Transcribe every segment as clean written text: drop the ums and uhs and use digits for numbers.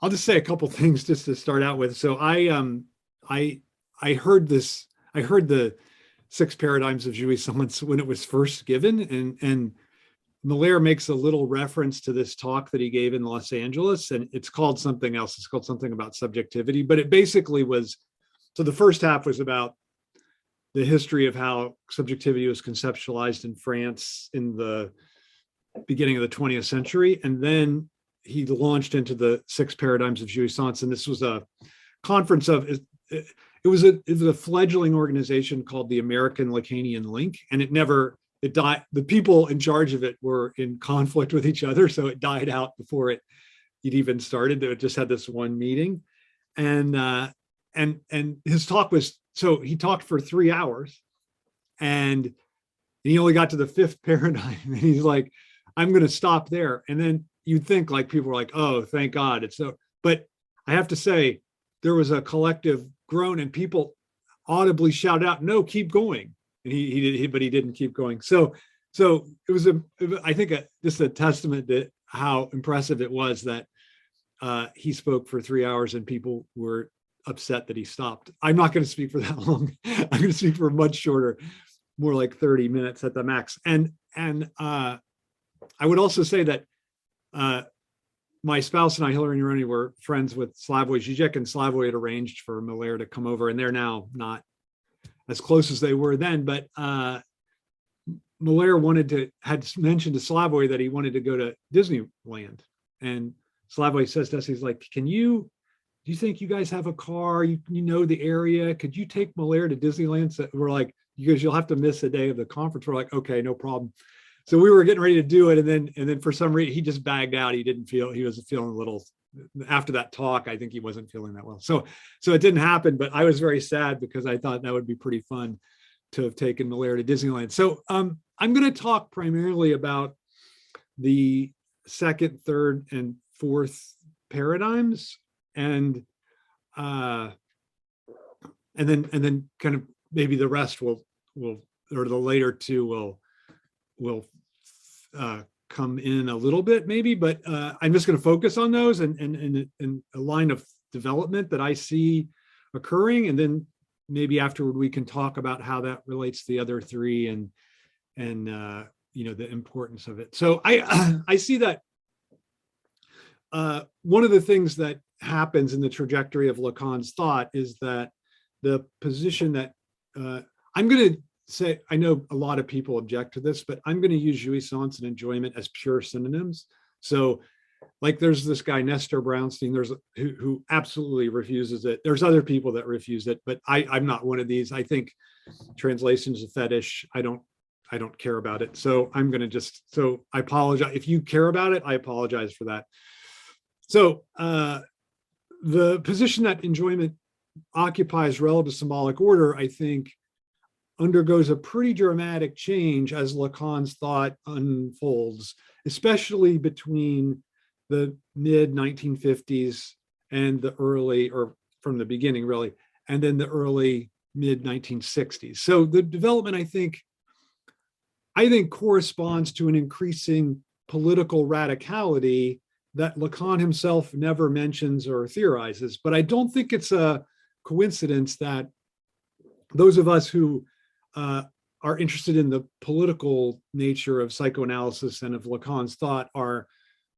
I'll just say a couple things just to start out with. So I heard this. I heard the Six Paradigms of Jouissance when it was first given, and Miller makes a little reference to this talk that he gave in Los Angeles, and it's called something else. It's called something about subjectivity, but it basically was. So the first half was about the history of how subjectivity was conceptualized in France in the beginning of the 20th century, and then he launched into the Six Paradigms of Jouissance, and this was a conference of. It was a fledgling organization called the American Lacanian Link, and it died. The people in charge of it were in conflict with each other, so it died out before it even started. It just had this one meeting, and his talk was, so he talked for 3 hours, and he only got to the fifth paradigm, and he's like, "I'm going to stop there." And then you'd think like people were like, "Oh, thank God it's so," but I have to say there was a collective groan, and people audibly shouted out, "No, keep going." And but he didn't keep going. So it was I think just a testament to how impressive it was that he spoke for 3 hours and people were upset that he stopped. I'm not going to speak for that long. I'm going to speak for much shorter, more like 30 minutes at the max. And I would also say that my spouse and I, Hillary and Roni, were friends with Slavoj Žižek, and Slavoj had arranged for Miller to come over, and they're now not as close as they were then. But Miller had mentioned to Slavoj that he wanted to go to Disneyland, and Slavoj says to us, he's like, do you think you guys have a car? You know the area? Could you take Miller to Disneyland? So we're like, because you'll have to miss a day of the conference. We're like, okay, no problem. So we were getting ready to do it, and then for some reason he just bagged out. He was feeling a little, after that talk, I think he wasn't feeling that well. So it didn't happen, but I was very sad because I thought that would be pretty fun to have taken Miller to Disneyland. So I'm going to talk primarily about the second, third, and fourth paradigms, and then kind of maybe the rest will or the later two will come in a little bit maybe, but I'm just going to focus on those and a line of development that I see occurring, and then maybe afterward we can talk about how that relates to the other three and the importance of it. So I see that one of the things that happens in the trajectory of Lacan's thought is that the position that I'm going to say, I know a lot of people object to this, but I'm going to use jouissance and enjoyment as pure synonyms. So like there's this guy, Nestor Brownstein, who absolutely refuses it. There's other people that refuse it, but I'm not one of these. I think translation is a fetish. I don't care about it. So I'm going to so I apologize. If you care about it, I apologize for that. So the position that enjoyment occupies relative symbolic order, I think, undergoes a pretty dramatic change as Lacan's thought unfolds, especially between the mid 1950s and the early, or from the beginning really, and then the early mid 1960s. So the development, I think corresponds to an increasing political radicality that Lacan himself never mentions or theorizes. But I don't think it's a coincidence that those of us who are interested in the political nature of psychoanalysis and of Lacan's thought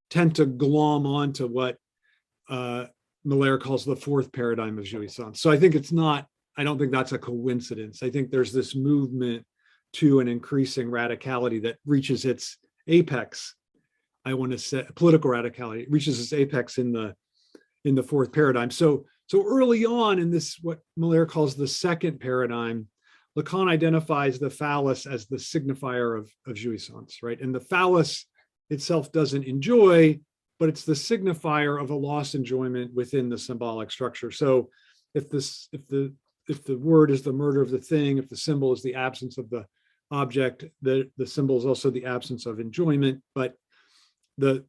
tend to glom onto what Miller calls the fourth paradigm of jouissance. So I don't think that's a coincidence. I think there's this movement to an increasing radicality that reaches its apex. I want to say political radicality reaches its apex in the fourth paradigm. So early on in this, what Miller calls the second paradigm, Lacan identifies the phallus as the signifier of jouissance, right? And the phallus itself doesn't enjoy, but it's the signifier of a lost enjoyment within the symbolic structure. So if the word is the murder of the thing, if the symbol is the absence of the object, the symbol is also the absence of enjoyment, but the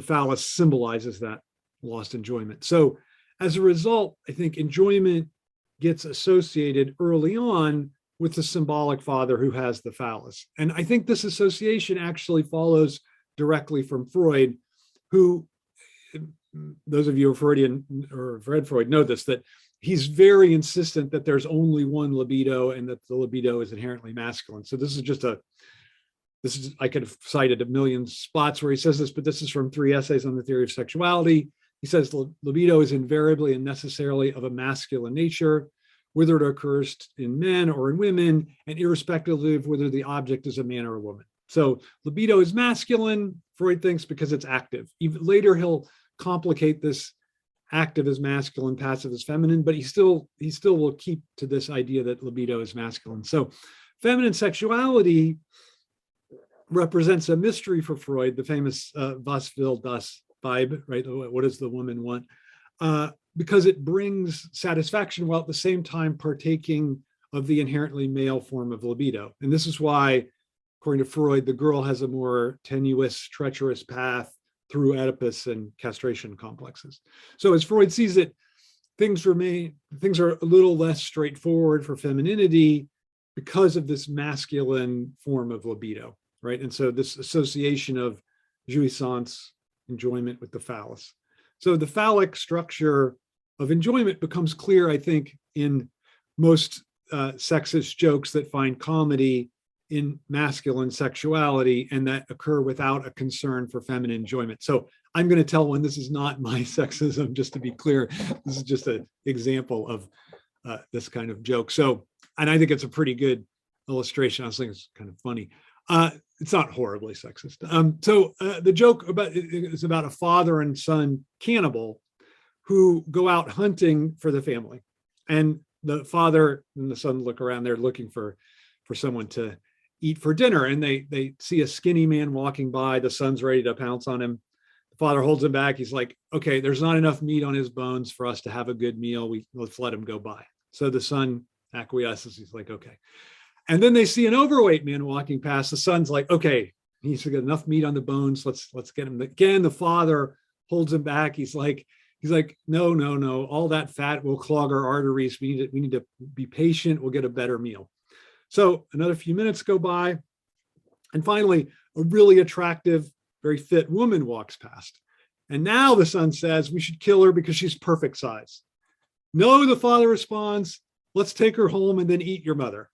phallus symbolizes that lost enjoyment. So as a result, I think enjoyment gets associated early on with the symbolic father who has the phallus. And I think this association actually follows directly from Freud, who those of you who are Freudian or have read Freud know this, that he's very insistent that there's only one libido and that the libido is inherently masculine. So I could have cited a million spots where he says this, but this is from 3 essays on the theory of sexuality. He says libido is invariably and necessarily of a masculine nature, whether it occurs in men or in women, and irrespective of whether the object is a man or a woman. So libido is masculine, Freud thinks, because it's active. Even later, he'll complicate this active as masculine, passive as feminine, but he still will keep to this idea that libido is masculine. So feminine sexuality represents a mystery for Freud, the famous Was will das Weib, right? What does the woman want? Because it brings satisfaction while at the same time partaking of the inherently male form of libido. And this is why, according to Freud, the girl has a more tenuous, treacherous path through Oedipus and castration complexes. So as Freud sees it, things are a little less straightforward for femininity because of this masculine form of libido, right? And so this association of jouissance, enjoyment, with the phallus. So the phallic structure of enjoyment becomes clear, I think, in most sexist jokes that find comedy in masculine sexuality and that occur without a concern for feminine enjoyment. So I'm going to tell one, this is not my sexism, just to be clear. This is just an example of this kind of joke. So, and I think it's a pretty good illustration. I was thinking it's kind of funny. It's not horribly sexist. The joke is about a father and son cannibal who go out hunting for the family. And the father and the son look around, they're looking for someone to eat for dinner. And they see a skinny man walking by. The son's ready to pounce on him. The father holds him back. He's like, okay, there's not enough meat on his bones for us to have a good meal. Let's let him go by. So the son acquiesces. He's like, okay. And then they see an overweight man walking past. The son's like, okay, he's got enough meat on the bones. Let's get him. Again, the father holds him back. He's like, no. All that fat will clog our arteries. We need to be patient. We'll get a better meal. So another few minutes go by. And finally, a really attractive, very fit woman walks past. And now the son says, we should kill her because she's perfect size. No, the father responds, let's take her home and then eat your mother.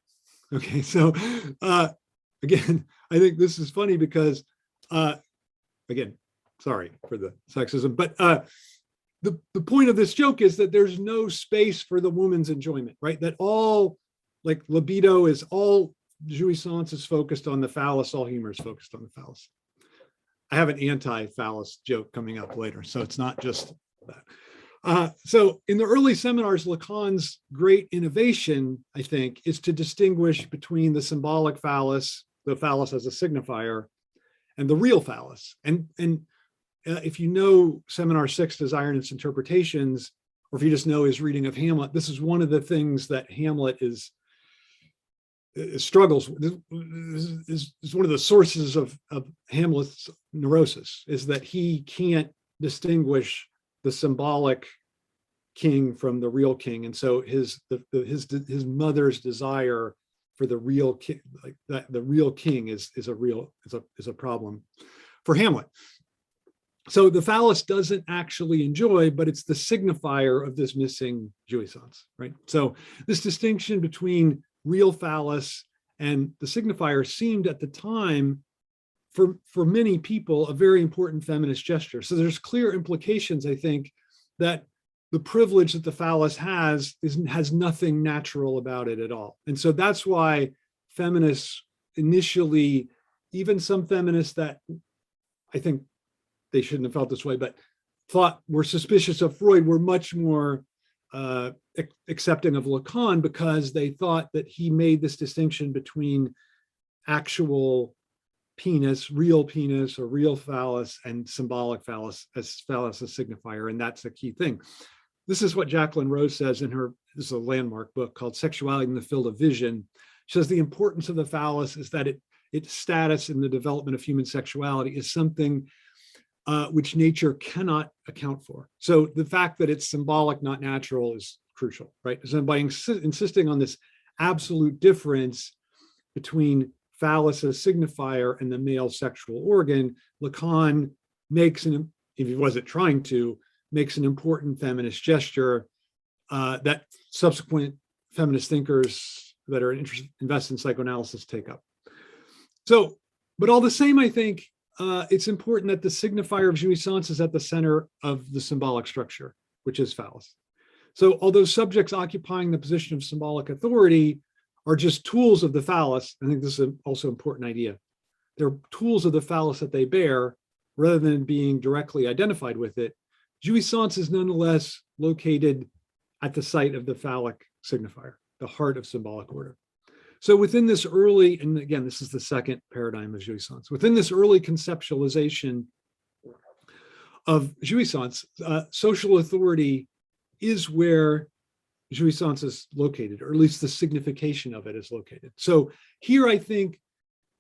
Okay, so again, I think this is funny because, again, sorry for the sexism, but the point of this joke is that there's no space for the woman's enjoyment, right? That all, like libido is all, jouissance is focused on the phallus, all humor is focused on the phallus. I have an anti-phallus joke coming up later, so it's not just that. So in the early seminars, Lacan's great innovation, I think, is to distinguish between the symbolic phallus, the phallus as a signifier, and the real phallus. And if you know Seminar 6, Desire and its Interpretations, or if you just know his reading of Hamlet, this is one of the things that Hamlet struggles with, is one of the sources of Hamlet's neurosis, is that he can't distinguish the symbolic king from the real king. And so his mother's desire for the real king, like that, the real king is a problem for Hamlet. So the phallus doesn't actually enjoy, but it's the signifier of this missing jouissance, right? So this distinction between real phallus and the signifier seemed at the time for many people a very important feminist gesture. So there's clear implications, I think, that the privilege that the phallus has nothing natural about it at all. And so that's why feminists initially, even some feminists that I think they shouldn't have felt this way, but thought were suspicious of Freud, were much more accepting of Lacan, because they thought that he made this distinction between actual penis, real penis or real phallus, and symbolic phallus as signifier. And that's a key thing. This is what Jacqueline Rose says in her, this is a landmark book called Sexuality in the Field of Vision. She says the importance of the phallus is that its status in the development of human sexuality is something which nature cannot account for. So the fact that it's symbolic, not natural, is crucial, right? So by insisting on this absolute difference between phallus as signifier and the male sexual organ, Lacan makes, if he wasn't trying to, makes an important feminist gesture that subsequent feminist thinkers that are invested in psychoanalysis take up. So, but all the same, I think it's important that the signifier of jouissance is at the center of the symbolic structure, which is phallus. So although subjects occupying the position of symbolic authority are just tools of the phallus, I think this is also an important idea. They're tools of the phallus that they bear rather than being directly identified with it. Jouissance is nonetheless located at the site of the phallic signifier, the heart of symbolic order. So within this early, and again, this is the second paradigm of jouissance, within this early conceptualization of jouissance, social authority is where jouissance is located, or at least the signification of it is located. So here I think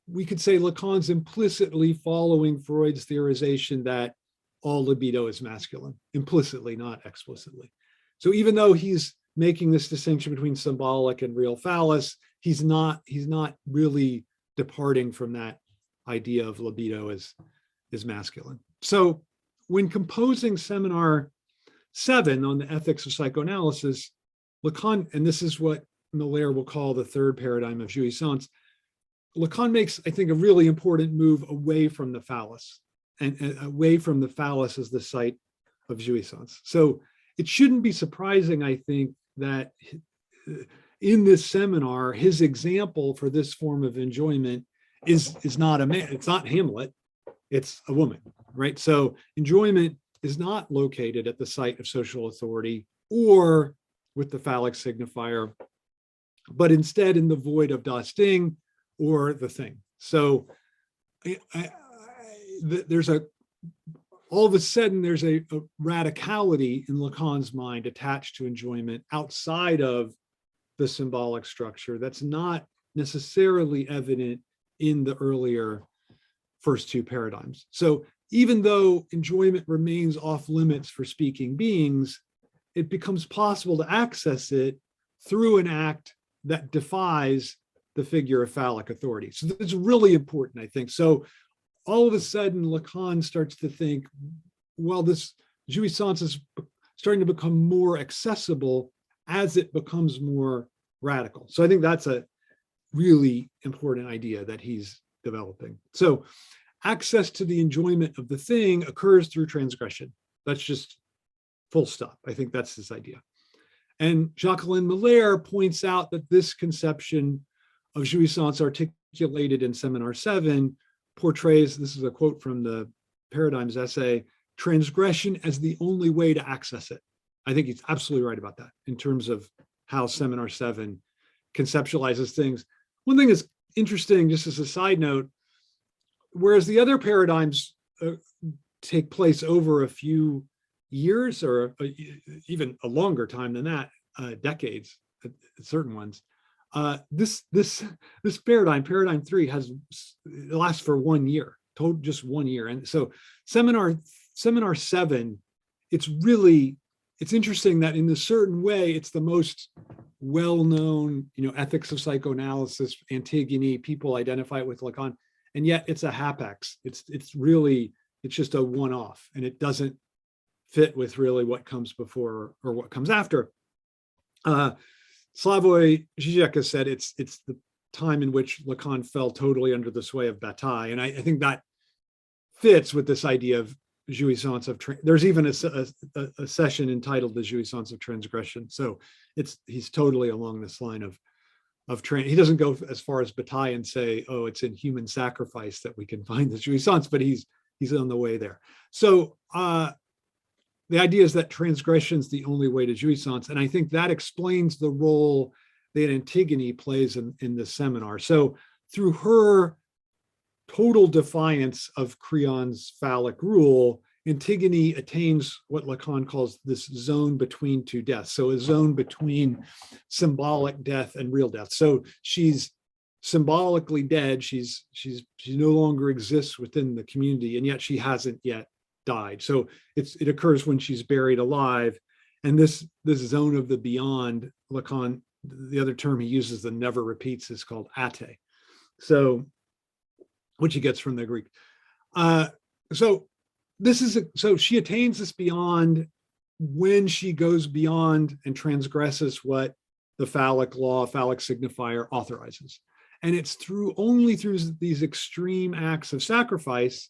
we could say Lacan's implicitly following Freud's theorization that all libido is masculine, implicitly, not explicitly. So even though he's making this distinction between symbolic and real phallus, he's not really departing from that idea of libido as masculine. So when composing Seminar 7 on the ethics of psychoanalysis, Lacan, and this is what Miller will call the third paradigm of jouissance, Lacan makes, I think, a really important move away from the phallus and away from the phallus as the site of jouissance. So it shouldn't be surprising, I think, that in this seminar, his example for this form of enjoyment is not a man, it's not Hamlet, it's a woman, right? So enjoyment is not located at the site of social authority or with the phallic signifier, but instead in the void of das Ding or the thing. So there's all of a sudden there's a radicality in Lacan's mind attached to enjoyment outside of the symbolic structure that's not necessarily evident in the earlier first two paradigms. So even though enjoyment remains off limits for speaking beings, it becomes possible to access it through an act that defies the figure of phallic authority. So that's really important, I think. So all of a sudden, Lacan starts to think, well, this jouissance is starting to become more accessible as it becomes more radical. So I think that's a really important idea that he's developing. So access to the enjoyment of the thing occurs through transgression. That's just full stop. I think that's his idea. And Jacques-Alain Miller points out that this conception of jouissance articulated in Seminar 7 portrays, this is a quote from the Paradigms essay, transgression as the only way to access it. I think he's absolutely right about that in terms of how Seminar 7 conceptualizes things. One thing that's interesting, just as a side note, whereas the other paradigms take place over a few years or even a longer time than that, decades, certain ones, this paradigm 3 it lasts for 1 year, just 1 year. And so Seminar 7, it's interesting that in a certain way, it's the most well-known, ethics of psychoanalysis, Antigone, people identify it with Lacan, and yet it's a hapax. It's just a one-off, and it doesn't fit with really what comes before or what comes after. Slavoj Žižek has said it's the time in which Lacan fell totally under the sway of Bataille, and I think that fits with this idea of jouissance of. There's even a session entitled "The Jouissance of Transgression." So he's totally along this line of. He doesn't go as far as Bataille and say, "Oh, it's in human sacrifice that we can find the jouissance," but he's on the way there. So the idea is that transgression is the only way to jouissance, and I think that explains the role that Antigone plays in the seminar. So through her total defiance of Creon's phallic rule, Antigone attains what Lacan calls this zone between two deaths. So a zone between symbolic death and real death. So she's symbolically dead. She no longer exists within the community, and yet she hasn't yet died. So it occurs when she's buried alive. And this zone of the beyond, Lacan, the other term he uses that never repeats is called ate. So, which he gets from the Greek. So she attains this beyond, when she goes beyond and transgresses what the phallic law, phallic signifier authorizes. And it's only through these extreme acts of sacrifice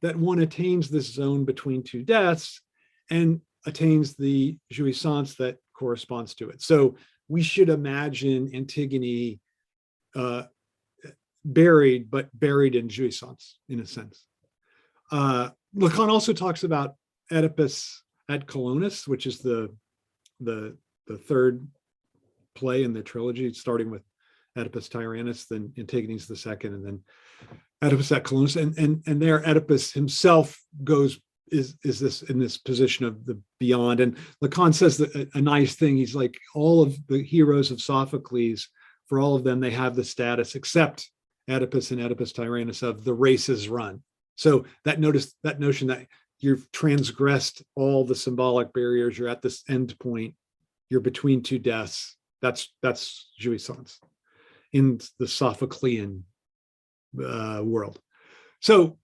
that one attains this zone between two deaths and attains the jouissance that corresponds to it. So we should imagine Antigone buried in jouissance, in a sense. Lacan also talks about Oedipus at Colonus, which is the third play in the trilogy, starting with Oedipus Tyrannus, then Antigone's the second, and then Oedipus at Colonus. And there Oedipus himself is this in this position of the beyond. And Lacan says that a nice thing. He's like, all of the heroes of Sophocles, for all of them, they have the status, except Oedipus and Oedipus Tyrannus, of the race is run. So that notion that you've transgressed all the symbolic barriers, you're at this end point, you're between two deaths. That's jouissance in the Sophoclean world. So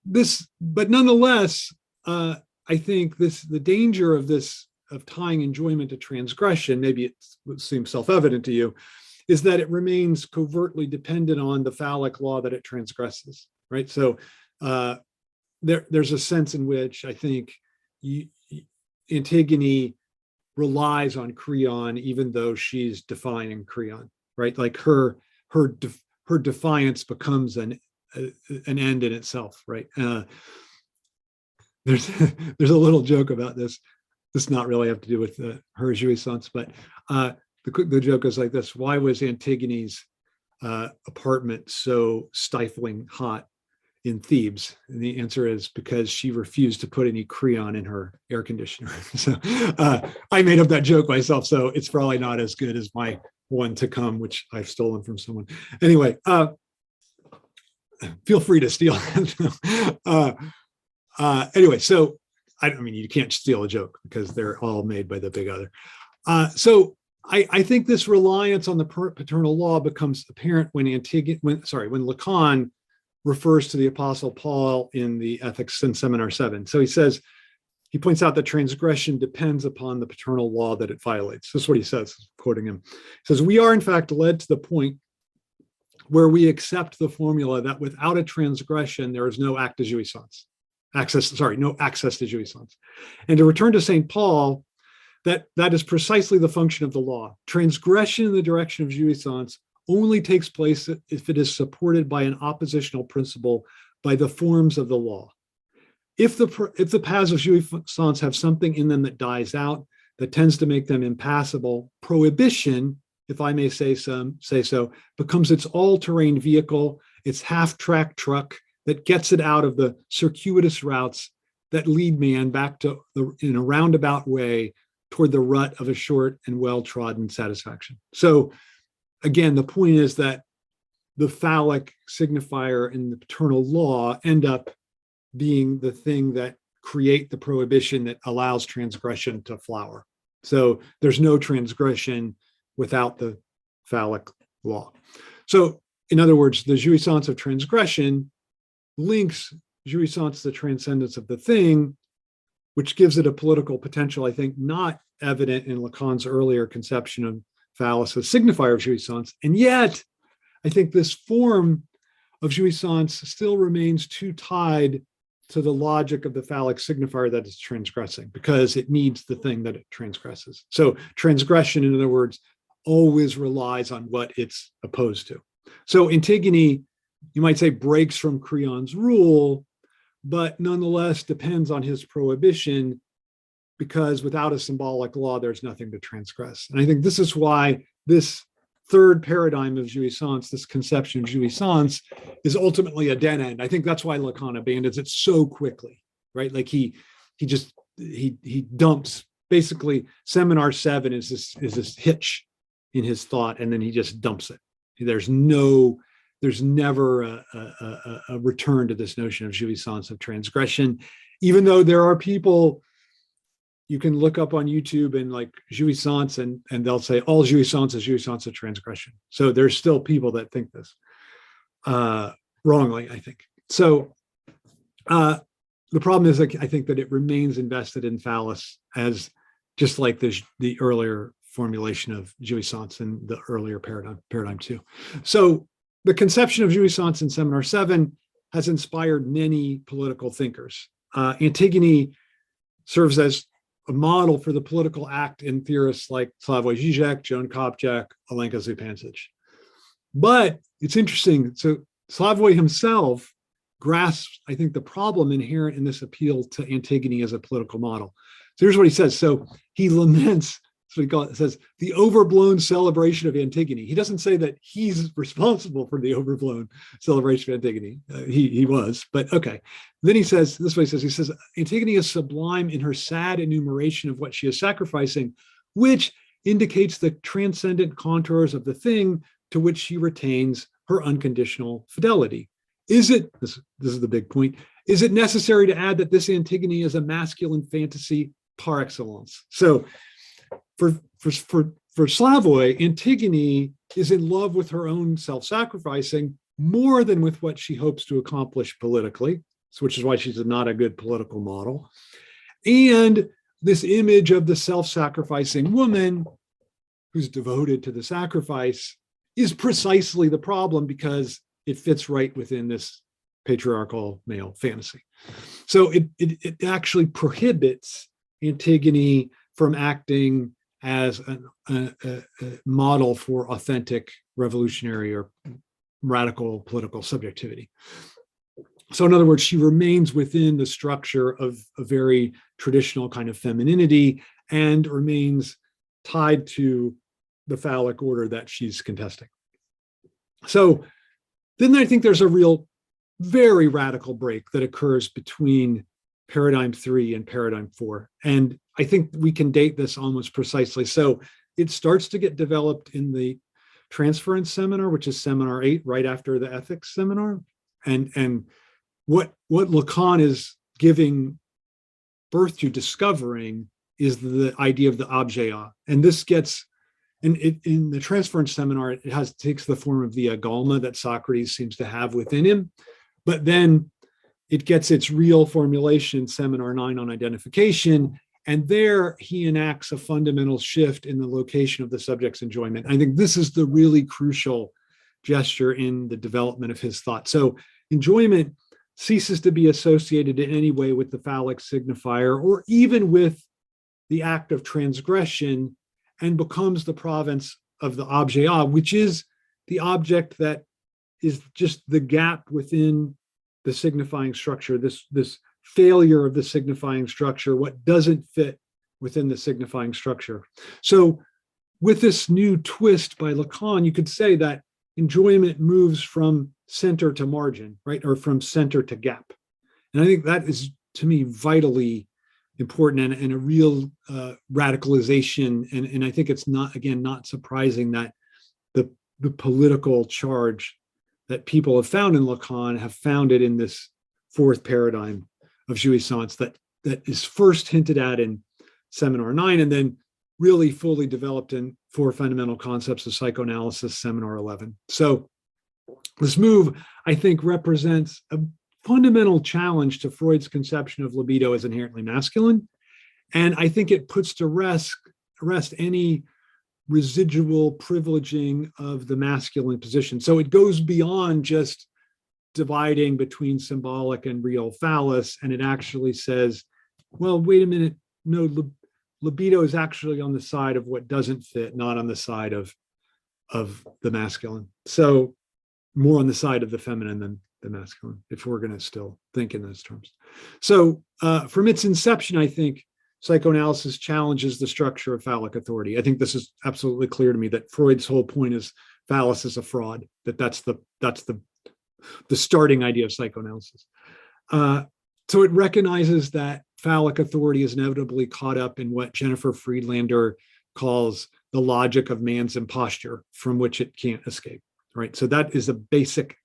but nonetheless, I think the danger of tying enjoyment to transgression, maybe it seems self-evident to you, is that it remains covertly dependent on the phallic law that it transgresses, right? So there's a sense in which I think Antigone relies on Creon, even though she's defying Creon, right? Like her defiance becomes an end in itself, right? There's a little joke about this. Does not really have to do with her jouissance, but the joke is like this: why was Antigone's apartment so stifling hot in Thebes? And the answer is because she refused to put any Creon in her air conditioner. So I made up that joke myself, so it's probably not as good as my one to come, which I've stolen from someone. Anyway, feel free to steal. Anyway, so I mean, you can't steal a joke because they're all made by the big other. So I think this reliance on the paternal law becomes apparent when Lacan refers to the Apostle Paul in the Ethics in Seminar 7. So he points out that transgression depends upon the paternal law that it violates. This is what he says, quoting him. He says, "We are in fact led to the point where we accept the formula that without a transgression, there is no access to jouissance. And to return to St. Paul, that is precisely the function of the law. Transgression in the direction of jouissance only takes place if it is supported by an oppositional principle by the forms of the law. If the paths of jouissance have something in them that dies out, that tends to make them impassable, prohibition, if I may say so, becomes its all-terrain vehicle, its half-track truck that gets it out of the circuitous routes that lead man back to in a roundabout way toward the rut of a short and well-trodden satisfaction." So again, the point is that the phallic signifier and the paternal law end up being the thing that create the prohibition that allows transgression to flower. So there's no transgression without the phallic law. So in other words, the jouissance of transgression links jouissance to the transcendence of the thing, which gives it a political potential, I think, not evident in Lacan's earlier conception of phallus as signifier of jouissance. And yet, I think this form of jouissance still remains too tied to the logic of the phallic signifier that it's transgressing, because it needs the thing that it transgresses. So transgression, in other words, always relies on what it's opposed to. So Antigone, you might say, breaks from Creon's rule, but nonetheless depends on his prohibition, because without a symbolic law, there's nothing to transgress. And I think this is why this third paradigm of jouissance, this conception of jouissance, is ultimately a dead end. I think that's why Lacan abandons it so quickly, right? Like he dumps, basically Seminar 7 is this hitch in his thought, and then he just dumps it. There's never a return to this notion of jouissance of transgression, even though there are people you can look up on YouTube and like jouissance, and they'll say all jouissance is jouissance of transgression. So there's still people that think this wrongly, I think. So the problem is, I think that it remains invested in phallus as just like the earlier formulation of jouissance in the earlier paradigm 2. So the conception of jouissance in Seminar 7 has inspired many political thinkers. Antigone serves as a model for the political act in theorists like Slavoj Žižek, Joan Kopčak, Alenka Zupancic. But it's interesting. So Slavoj himself grasps, I think, the problem inherent in this appeal to Antigone as a political model. So here's what he says. So he laments, that's what he calls it, says, the overblown celebration of Antigone. He doesn't say that he's responsible for the overblown celebration of Antigone. He was, but okay. Then he says, this way he says, Antigone is sublime in her sad enumeration of what she is sacrificing, which indicates the transcendent contours of the thing to which she retains her unconditional fidelity. Is it, this is the big point, is it necessary to add that this Antigone is a masculine fantasy par excellence? So for Slavoj, Antigone is in love with her own self-sacrificing more than with what she hopes to accomplish politically, which is why she's not a good political model. And this image of the self-sacrificing woman who's devoted to the sacrifice is precisely the problem, because it fits right within this patriarchal male fantasy. So it actually prohibits Antigone from acting as a model for authentic revolutionary or radical political subjectivity. So in other words, she remains within the structure of a very traditional kind of femininity and remains tied to the phallic order that she's contesting. So then I think there's a real, very radical break that occurs between paradigm 3 and paradigm 4. And I think we can date this almost precisely. So it starts to get developed in the transference seminar, which is seminar 8, right after the ethics seminar. And what Lacan is giving birth to, discovering, is the idea of the objet. And this gets, and in the transference seminar, it takes the form of the agalma that Socrates seems to have within him. But then it gets its real formulation, seminar 9 on identification. And there he enacts a fundamental shift in the location of the subject's enjoyment. I think this is the really crucial gesture in the development of his thought. So enjoyment ceases to be associated in any way with the phallic signifier or even with the act of transgression, and becomes the province of the objet, which is the object that is just the gap within the signifying structure, this failure of the signifying structure, what doesn't fit within the signifying structure. So with this new twist by Lacan, you could say that enjoyment moves from center to margin, right? Or from center to gap. And I think that is, to me, vitally important and a real radicalization. And I think it's not, again, not surprising that the political charge that people have found in Lacan have found it in this 4th paradigm of jouissance that is first hinted at in seminar 9 and then really fully developed in 4 fundamental concepts of psychoanalysis, seminar 11. So this move, I think, represents a fundamental challenge to Freud's conception of libido as inherently masculine. And I think it puts to rest any residual privileging of the masculine position. So it goes beyond just dividing between symbolic and real phallus, and it actually says, well, wait a minute, no, libido is actually on the side of what doesn't fit, not on the side of the masculine. So more on the side of the feminine than the masculine, if we're going to still think in those terms. So from its inception, I think psychoanalysis challenges the structure of phallic authority. I think this is absolutely clear to me that Freud's whole point is phallus is a fraud, that's the starting idea of psychoanalysis. So it recognizes that phallic authority is inevitably caught up in what Jennifer Friedlander calls the logic of man's imposture, from which it can't escape, right? So that is a basic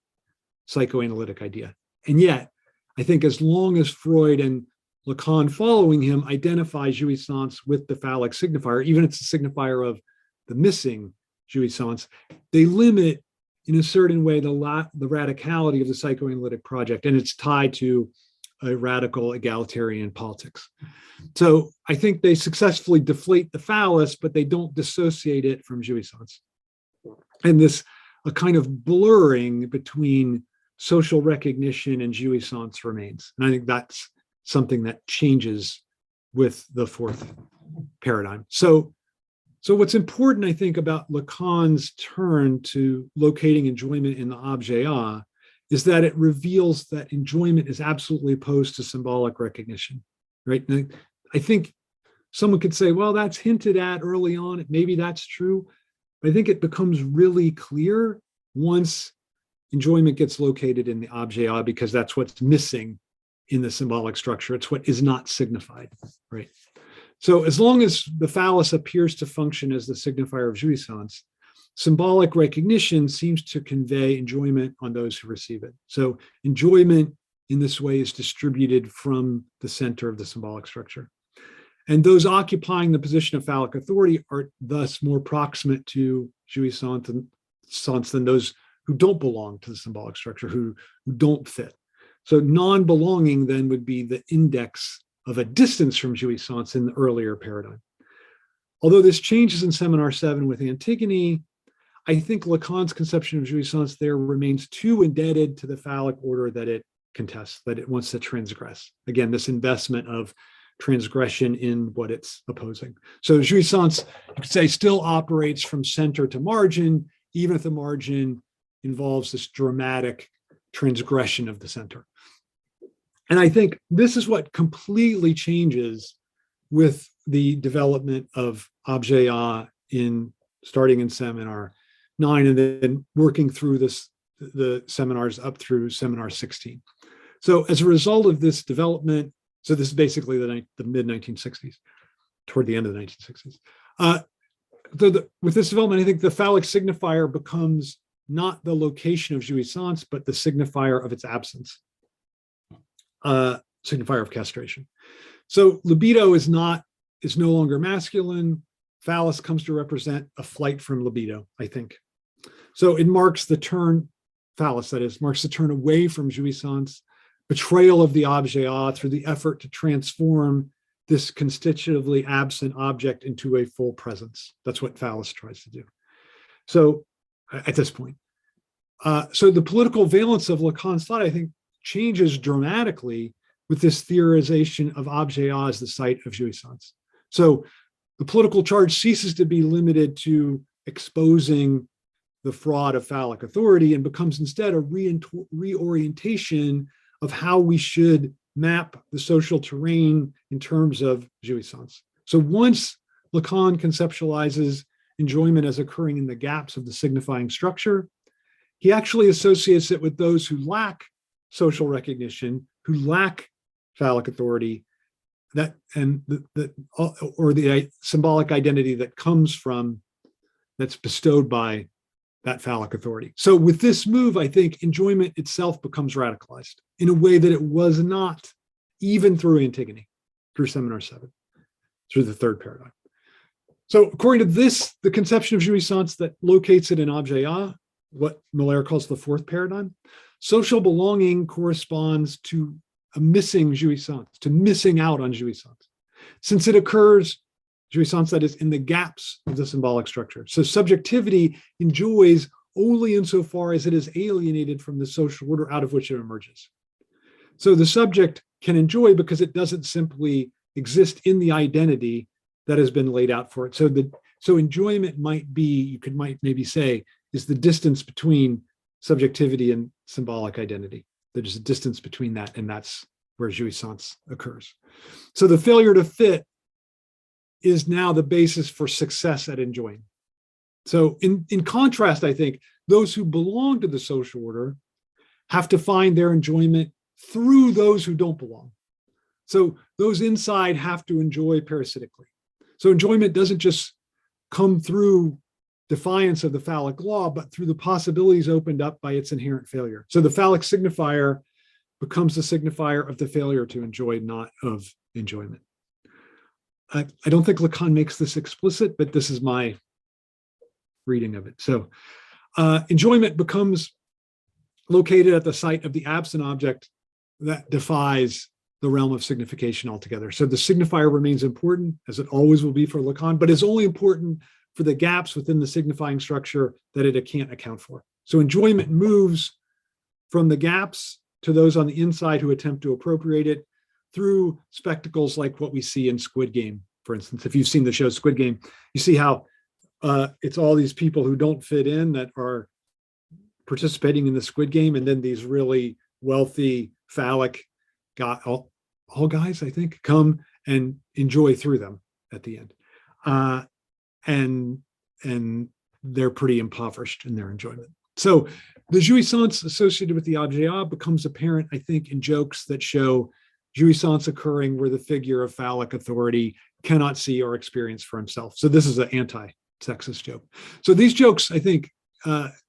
psychoanalytic idea. And yet, I think as long as Freud and Lacan following him identify jouissance with the phallic signifier, even if it's a signifier of the missing jouissance, they limit in a certain way the radicality of the psychoanalytic project. And it's tied to a radical egalitarian politics. So I think they successfully deflate the phallus, but they don't dissociate it from jouissance. And this a kind of blurring between social recognition and jouissance remains. And I think that's something that changes with the fourth paradigm. So what's important, I think, about Lacan's turn to locating enjoyment in the objet is that it reveals that enjoyment is absolutely opposed to symbolic recognition, right? And I think someone could say, well, that's hinted at early on. Maybe that's true. But I think it becomes really clear once enjoyment gets located in the objet because that's what's missing in the symbolic structure. It's what is not signified, right? So as long as the phallus appears to function as the signifier of jouissance, symbolic recognition seems to convey enjoyment on those who receive it. So enjoyment in this way is distributed from the center of the symbolic structure. And those occupying the position of phallic authority are thus more proximate to jouissance than those who don't belong to the symbolic structure, who don't fit. So non-belonging then would be the index of a distance from jouissance in the earlier paradigm. Although this changes in Seminar 7 with Antigone, I think Lacan's conception of jouissance there remains too indebted to the phallic order that it contests, that it wants to transgress. Again, this investment of transgression in what it's opposing. So jouissance, you could say, still operates from center to margin, even if the margin involves this dramatic transgression of the center. And I think this is what completely changes with the development of objet starting in Seminar 9 and then working through the seminars up through Seminar 16. So as a result of this development, so this is basically the mid-1960s, toward the end of the 1960s. With this development, I think the phallic signifier becomes not the location of jouissance, but the signifier of its absence, signifier of castration. So libido is no longer masculine. Phallus comes to represent a flight from libido, I think. So it marks the turn, phallus that is, marks the turn away from jouissance, betrayal of the objet through the effort to transform this constitutively absent object into a full presence. That's what phallus tries to do. So at this point. So the political valence of Lacan's thought, I think, changes dramatically with this theorization of objet as the site of jouissance. So the political charge ceases to be limited to exposing the fraud of phallic authority and becomes instead a reorientation of how we should map the social terrain in terms of jouissance. So once Lacan conceptualizes enjoyment as occurring in the gaps of the signifying structure, he actually associates it with those who lack social recognition, who lack phallic authority, or the symbolic identity that comes from, that's bestowed by that phallic authority. So with this move, I think enjoyment itself becomes radicalized in a way that it was not even through Antigone, through Seminar 7, through the third paradigm. So according to this, the conception of jouissance that locates it in objet, what Miller calls the fourth paradigm, social belonging corresponds to a missing jouissance, to missing out on jouissance, since it occurs, jouissance that is, in the gaps of the symbolic structure. So subjectivity enjoys only insofar as it is alienated from the social order out of which it emerges. So the subject can enjoy because it doesn't simply exist in the identity that has been laid out for it. So enjoyment might maybe say, is the distance between subjectivity and symbolic identity. There's a distance between that, and that's where jouissance occurs. So the failure to fit is now the basis for success at enjoying. So in contrast, I think those who belong to the social order have to find their enjoyment through those who don't belong. So those inside have to enjoy parasitically. So enjoyment doesn't just come through defiance of the phallic law, but through the possibilities opened up by its inherent failure. So the phallic signifier becomes the signifier of the failure to enjoy, not of enjoyment. I don't think Lacan makes this explicit, but this is my reading of it. So enjoyment becomes located at the site of the absent object that defies the realm of signification altogether. So the signifier remains important, as it always will be for Lacan, but is only important for the gaps within the signifying structure that it can't account for. So enjoyment moves from the gaps to those on the inside who attempt to appropriate it through spectacles like what we see in Squid Game, for instance. If you've seen the show Squid Game, you see how it's all these people who don't fit in that are participating in the Squid Game, and then these really wealthy, phallic all guys, I think, come and enjoy through them at the end. And they're pretty impoverished in their enjoyment. So the jouissance associated with the objet art becomes apparent, I think, in jokes that show jouissance occurring where the figure of phallic authority cannot see or experience for himself. So this is an anti-sexist joke. So these jokes, I think,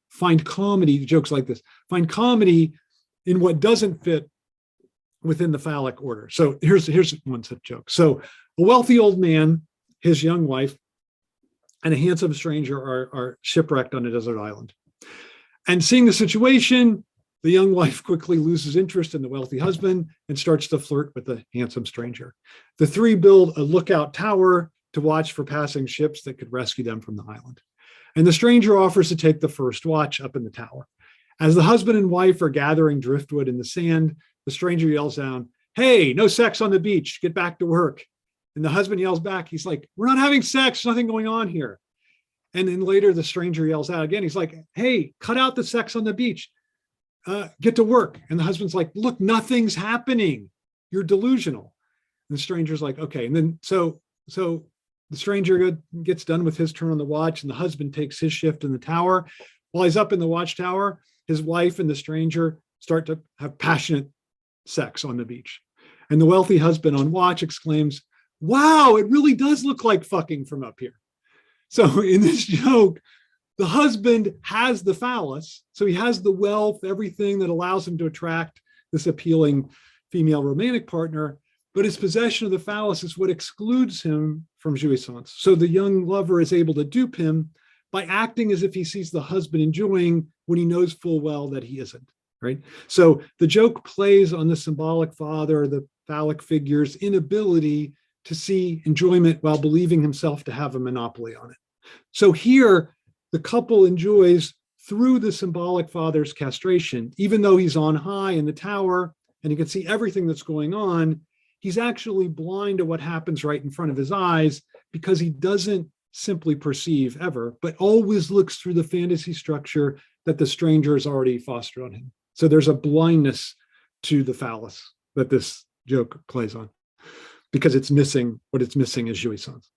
find comedy, jokes like this, find comedy in what doesn't fit within the phallic order. So here's one such joke. So a wealthy old man, his young wife, and a handsome stranger are shipwrecked on a desert island. And seeing the situation, the young wife quickly loses interest in the wealthy husband and starts to flirt with the handsome stranger. The three build a lookout tower to watch for passing ships that could rescue them from the island. And the stranger offers to take the first watch up in the tower. As the husband and wife are gathering driftwood in the sand, the stranger yells down, "Hey, no sex on the beach, get back to work." And the husband yells back, he's like, "We're not having sex, nothing going on here." And then later the stranger yells out again, he's like, "Hey, cut out the sex on the beach, get to work." And the husband's like, "Look, nothing's happening. You're delusional." And the stranger's like, "Okay." And then so the stranger gets done with his turn on the watch, and the husband takes his shift in the tower. While he's up in the watchtower, his wife and the stranger start to have passionate sex on the beach. And the wealthy husband on watch exclaims, "Wow, it really does look like fucking from up here." So in this joke, the husband has the phallus. So he has the wealth, everything that allows him to attract this appealing female romantic partner, but his possession of the phallus is what excludes him from jouissance. So the young lover is able to dupe him by acting as if he sees the husband enjoying when he knows full well that he isn't, right? So the joke plays on the symbolic father, the phallic figure's inability to see enjoyment while believing himself to have a monopoly on it. So here, the couple enjoys through the symbolic father's castration. Even though he's on high in the tower and he can see everything that's going on, he's actually blind to what happens right in front of his eyes because he doesn't simply perceive ever, but always looks through the fantasy structure that the stranger has already fostered on him. So there's a blindness to the phallus that this joke plays on because it's missing, what it's missing is jouissance.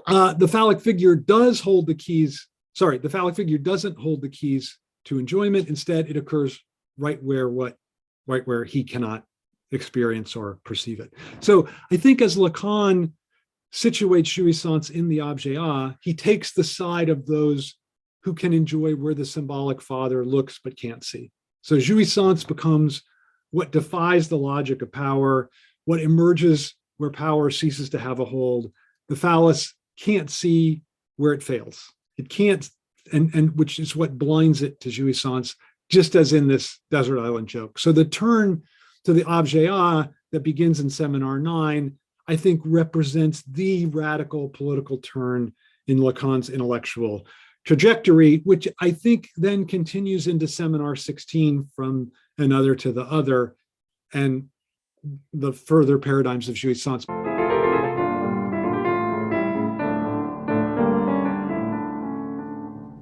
The phallic figure does hold the keys. Sorry, the phallic figure doesn't hold the keys to enjoyment. Instead, it occurs right where he cannot experience or perceive it. So I think as Lacan situates jouissance in the objet art, he takes the side of those who can enjoy where the symbolic father looks but can't see. So jouissance becomes what defies the logic of power, what emerges where power ceases to have a hold. The phallus can't see where it fails. It can't, and which is what blinds it to jouissance, just as in this desert island joke. So the turn to the objet art that begins in Seminar 9, I think represents the radical political turn in Lacan's intellectual trajectory, which I think then continues into Seminar 16 from another to the other, and the further paradigms of jouissance.